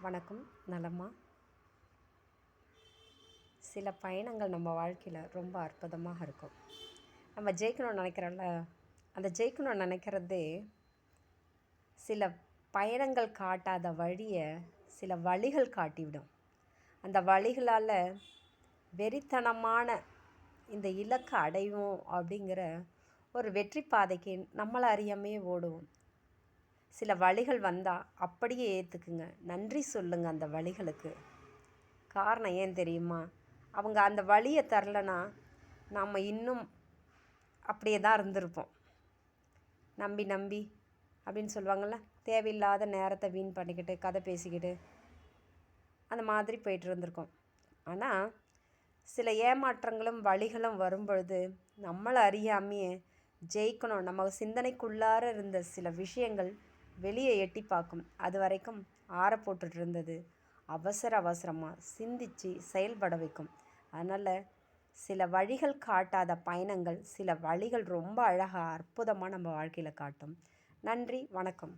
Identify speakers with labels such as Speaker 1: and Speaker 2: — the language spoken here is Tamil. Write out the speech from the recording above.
Speaker 1: வணக்கம். நலமா? சில பயணங்கள் நம்ம வாழ்க்கையில் ரொம்ப அற்புதமாக இருக்கும். நம்ம ஜெயிக்கணும்னு நினைக்கிறோம்ல, அந்த ஜெயிக்கணும்னு நினைக்கிறதே சில பயணங்கள் காட்டாத வழியை சில வழிகள் காட்டிவிடும். அந்த வழிகளால் வெறித்தனமான இந்த இலக்கை அடைவோம் அப்படிங்கிற ஒரு வெற்றி பாதைக்கு நம்மளை அறியாமையே ஓடுவோம். சில வழிகள் வந்தால் அப்படியே ஏற்றுக்குங்க, நன்றி சொல்லுங்கள் அந்த வழிகளுக்கு. காரணம் ஏன் தெரியுமா? அவங்க அந்த வழியை தரலைன்னா நம்ம இன்னும் அப்படியே தான் இருந்திருப்போம். நம்பி அப்படின்னு சொல்லுவாங்கள்ல, தேவையில்லாத நேரத்தை வீண் பண்ணிக்கிட்டு கதை பேசிக்கிட்டு அந்த மாதிரி போயிட்டு இருந்திருக்கோம். ஆனால் சில ஏமாற்றங்களும் வழிகளும் வரும்பொழுது நம்மளை அறியாமையே ஜெயிக்கணும், நம்ம சிந்தனைக்குள்ளார இருந்த சில விஷயங்கள் வெளியே எட்டி பார்க்கும். அது வரைக்கும் ஆற போட்டுட்டு இருந்தது அவசரமாக சிந்தித்து செயல்பட வைக்கும். அதனால் சில வழிகள் காட்டாத பயணங்கள், சில வழிகள் ரொம்ப அழகாக அற்புதமாக நம்ம வாழ்க்கையில் காட்டும். நன்றி, வணக்கம்.